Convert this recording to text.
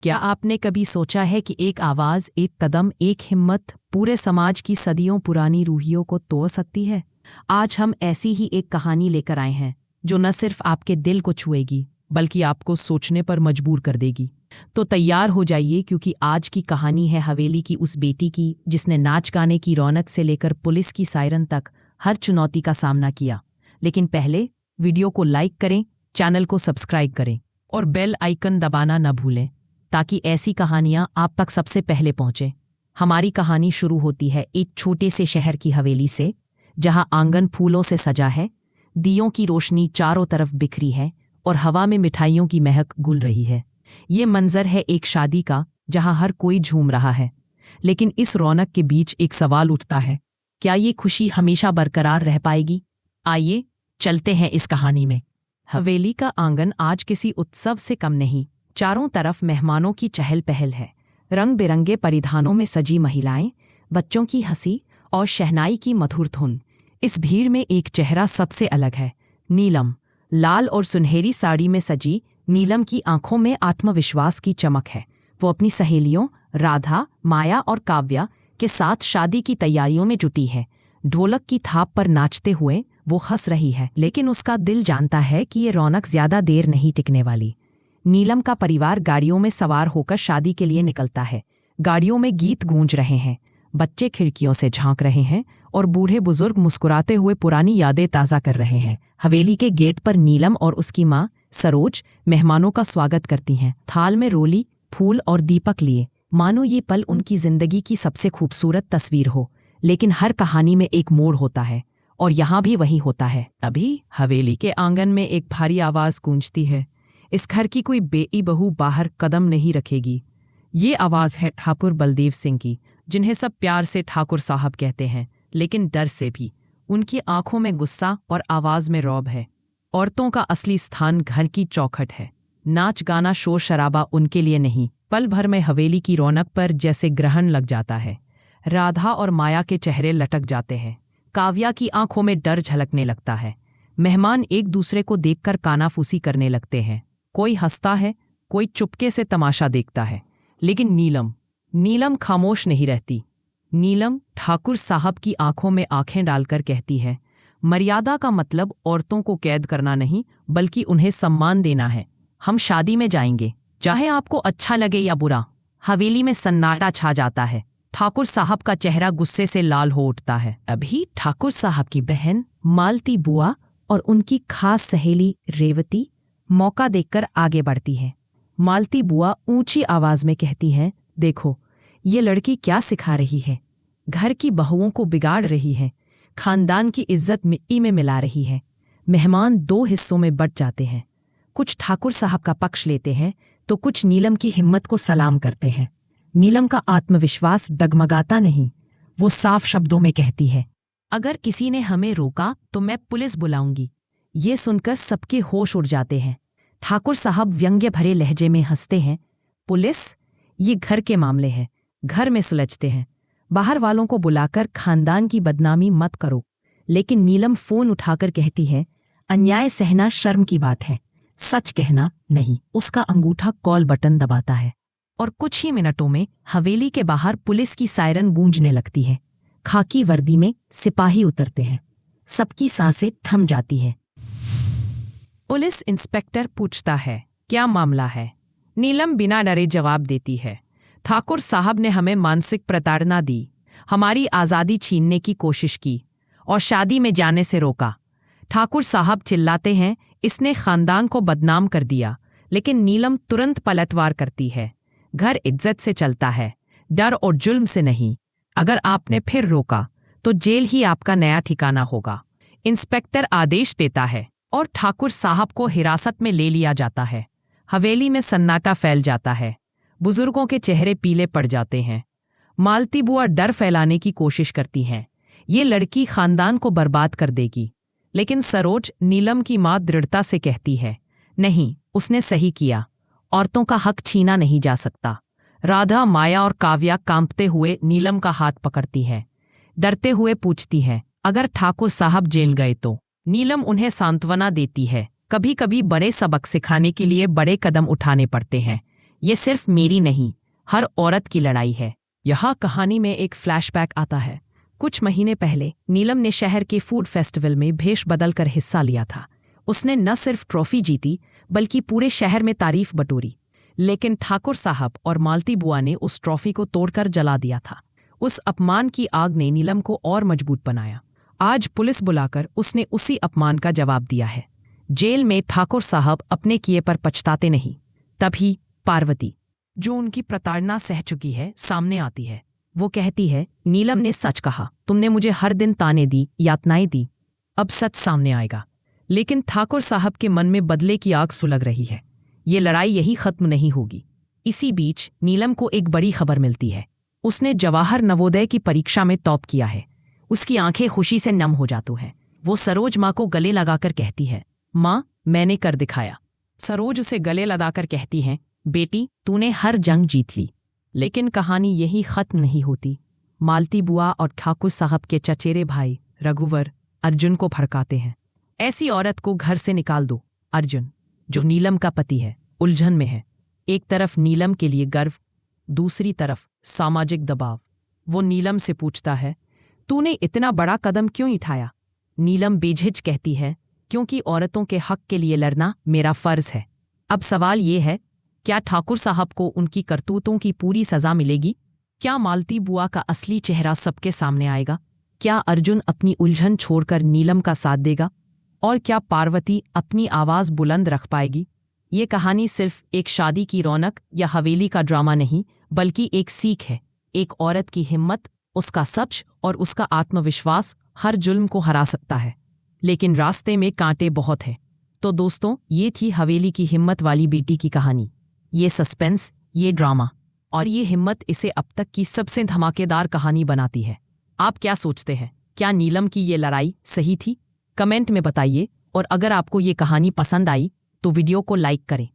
क्या आपने कभी सोचा है कि एक आवाज, एक कदम, एक हिम्मत पूरे समाज की सदियों पुरानी रूहियों को तोड़ सकती है? आज हम ऐसी ही एक कहानी लेकर आए हैं जो न सिर्फ आपके दिल को छुएगी बल्कि आपको सोचने पर मजबूर कर देगी। तो तैयार हो जाइए, क्योंकि आज की कहानी है हवेली की उस बेटी की जिसने नाच गाने की रौनक से लेकर पुलिस की सायरन तक हर चुनौती का सामना किया। लेकिन पहले वीडियो को लाइक करें, चैनल को सब्सक्राइब करें और बेल आइकन दबाना न भूलें ताकि ऐसी कहानियां आप तक सबसे पहले पहुंचे। हमारी कहानी शुरू होती है एक छोटे से शहर की हवेली से, जहां आंगन फूलों से सजा है, दियों की रोशनी चारों तरफ बिखरी है और हवा में मिठाइयों की महक घुल रही है। ये मंजर है एक शादी का, जहां हर कोई झूम रहा है। लेकिन इस रौनक के बीच एक सवाल उठता है, क्या ये खुशी हमेशा बरकरार रह पाएगी? आइए चलते हैं इस कहानी में। हवेली का आंगन आज किसी उत्सव से कम नहीं। चारों तरफ मेहमानों की चहल पहल है। रंग बिरंगे परिधानों में सजी महिलाएं, बच्चों की हंसी और शहनाई की मधुर धुन। इस भीड़ में एक चेहरा सबसे अलग है, नीलम। लाल और सुनहरी साड़ी में सजी नीलम की आंखों में आत्मविश्वास की चमक है। वो अपनी सहेलियों राधा, माया और काव्या के साथ शादी की तैयारियों में जुटी है। ढोलक की थाप पर नाचते हुए वो हंस रही है, लेकिन उसका दिल जानता है कि ये रौनक ज्यादा देर नहीं टिकने वाली। नीलम का परिवार गाड़ियों में सवार होकर शादी के लिए निकलता है। गाड़ियों में गीत गूंज रहे हैं, बच्चे खिड़कियों से झांक रहे हैं और बूढ़े बुजुर्ग मुस्कुराते हुए पुरानी यादें ताज़ा कर रहे हैं। हवेली के गेट पर नीलम और उसकी माँ सरोज मेहमानों का स्वागत करती हैं, थाल में रोली, फूल और दीपक लिए, मानो ये पल उनकी जिंदगी की सबसे खूबसूरत तस्वीर हो। लेकिन हर कहानी में एक मोड़ होता है और यहाँ भी वही होता है। तभी हवेली के आंगन में एक भारी आवाज गूंजती है। इस घर की कोई बेई बहू बाहर कदम नहीं रखेगी। ये आवाज है ठाकुर बलदेव सिंह की, जिन्हें सब प्यार से ठाकुर साहब कहते हैं, लेकिन डर से भी। उनकी आंखों में गुस्सा और आवाज में रौब है। औरतों का असली स्थान घर की चौखट है। नाच गाना शोर शराबा उनके लिए नहीं। पल भर में हवेली की रौनक पर जैसे ग्रहण लग जाता है। राधा और माया के चेहरे लटक जाते हैं। काव्या की आंखों में डर झलकने लगता है। मेहमान एक दूसरे को देखकर कानाफूसी करने लगते हैं। कोई हंसता है, कोई चुपके से तमाशा देखता है। लेकिन नीलम खामोश नहीं रहती। नीलम ठाकुर साहब की आंखों में आंखें डालकर कहती है, मर्यादा का मतलब औरतों को कैद करना नहीं, बल्कि उन्हें सम्मान देना है। हम शादी में जाएंगे, चाहे आपको अच्छा लगे या बुरा। हवेली में सन्नाटा छा जाता है। ठाकुर साहब का चेहरा गुस्से से लाल हो उठता है। अभी ठाकुर साहब की बहन मालती बुआ और उनकी खास सहेली रेवती मौका देखकर आगे बढ़ती है। मालती बुआ ऊंची आवाज में कहती है, देखो ये लड़की क्या सिखा रही है। घर की बहुओं को बिगाड़ रही है, खानदान की इज्जत मिट्टी में मिला रही है। मेहमान दो हिस्सों में बंट जाते हैं। कुछ ठाकुर साहब का पक्ष लेते हैं तो कुछ नीलम की हिम्मत को सलाम करते हैं। नीलम का आत्मविश्वास डगमगाता नहीं। वो साफ शब्दों में कहती है, अगर किसी ने हमें रोका तो मैं पुलिस बुलाऊंगी। ये सुनकर सबके होश उड़ जाते हैं। ठाकुर साहब व्यंग्य भरे लहजे में हंसते हैं, पुलिस? ये घर के मामले हैं, घर में सुलझते हैं। बाहर वालों को बुलाकर खानदान की बदनामी मत करो। लेकिन नीलम फोन उठाकर कहती है, अन्याय सहना शर्म की बात है, सच कहना नहीं। उसका अंगूठा कॉल बटन दबाता है और कुछ ही मिनटों में हवेली के बाहर पुलिस की सायरन गूंजने लगती है। खाकी वर्दी में सिपाही उतरते हैं। सबकी सांसें थम जाती है। पुलिस इंस्पेक्टर पूछता है, क्या मामला है? नीलम बिना डरे जवाब देती है, ठाकुर साहब ने हमें मानसिक प्रताड़ना दी, हमारी आज़ादी छीनने की कोशिश की और शादी में जाने से रोका। ठाकुर साहब चिल्लाते हैं, इसने खानदान को बदनाम कर दिया। लेकिन नीलम तुरंत पलटवार करती है, घर इज्जत से चलता है, डर और जुल्म से नहीं। अगर आपने फिर रोका तो जेल ही आपका नया ठिकाना होगा। इंस्पेक्टर आदेश देता है और ठाकुर साहब को हिरासत में ले लिया जाता है। हवेली में सन्नाटा फैल जाता है। बुजुर्गों के चेहरे पीले पड़ जाते हैं। मालती बुआ डर फैलाने की कोशिश करती हैं, ये लड़की खानदान को बर्बाद कर देगी। लेकिन सरोज, नीलम की मां, दृढ़ता से कहती है, नहीं, उसने सही किया, औरतों का हक छीना नहीं जा सकता। राधा, माया और काव्या कांपते हुए नीलम का हाथ पकड़ती है। डरते हुए पूछती है, अगर ठाकुर साहब जेल गए तो? नीलम उन्हें सांत्वना देती है, कभी कभी बड़े सबक सिखाने के लिए बड़े कदम उठाने पड़ते हैं। ये सिर्फ मेरी नहीं, हर औरत की लड़ाई है। यहाँ कहानी में एक फ्लैशबैक आता है। कुछ महीने पहले नीलम ने शहर के फूड फेस्टिवल में भेष बदलकर हिस्सा लिया था। उसने न सिर्फ ट्रॉफी जीती बल्कि पूरे शहर में तारीफ बटोरी। लेकिन ठाकुर साहब और मालती बुआ ने उस ट्रॉफी को तोड़कर जला दिया था। उस अपमान की आग ने नीलम को और मजबूत बनाया। आज पुलिस बुलाकर उसने उसी अपमान का जवाब दिया है। जेल में ठाकुर साहब अपने किए पर पछताते नहीं। तभी पार्वती, जो उनकी प्रताड़ना सह चुकी है, सामने आती है। वो कहती है, नीलम ने सच कहा, तुमने मुझे हर दिन ताने दी, यातनाएं दी। अब सच सामने आएगा। लेकिन ठाकुर साहब के मन में बदले की आग सुलग रही है। ये लड़ाई यही खत्म नहीं होगी। इसी बीच नीलम को एक बड़ी खबर मिलती है। उसने जवाहर नवोदय की परीक्षा में टॉप किया है। उसकी आंखें खुशी से नम हो जाती हैं। वो सरोज माँ को गले लगाकर कहती है, माँ, मैंने कर दिखाया। सरोज उसे गले लगाकर कहती हैं, बेटी, तूने हर जंग जीत ली। लेकिन कहानी यही खत्म नहीं होती। मालती बुआ और ठाकुर साहब के चचेरे भाई रघुवर अर्जुन को भड़काते हैं। ऐसी औरत को घर से निकाल दो। अर्जुन, जो नीलम का पति है, उलझन में है। एक तरफ नीलम के लिए गर्व, दूसरी तरफ सामाजिक दबाव। वो नीलम से पूछता है, तूने इतना बड़ा कदम क्यों उठाया? नीलम बेझिझक कहती है, क्योंकि औरतों के हक के लिए लड़ना मेरा फर्ज है। अब सवाल ये है, क्या ठाकुर साहब को उनकी करतूतों की पूरी सजा मिलेगी? क्या मालती बुआ का असली चेहरा सबके सामने आएगा? क्या अर्जुन अपनी उलझन छोड़कर नीलम का साथ देगा? और क्या पार्वती अपनी आवाज़ बुलंद रख पाएगी? ये कहानी सिर्फ एक शादी की रौनक या हवेली का ड्रामा नहीं, बल्कि एक सीख है। एक औरत की हिम्मत, उसका सच और उसका आत्मविश्वास हर जुल्म को हरा सकता है। लेकिन रास्ते में कांटे बहुत हैं। तो दोस्तों, ये थी हवेली की हिम्मत वाली बेटी की कहानी। ये सस्पेंस, ये ड्रामा और ये हिम्मत इसे अब तक की सबसे धमाकेदार कहानी बनाती है। आप क्या सोचते हैं? क्या नीलम की ये लड़ाई सही थी? कमेंट में बताइए। और अगर आपको ये कहानी पसंद आई तो वीडियो को लाइक करें।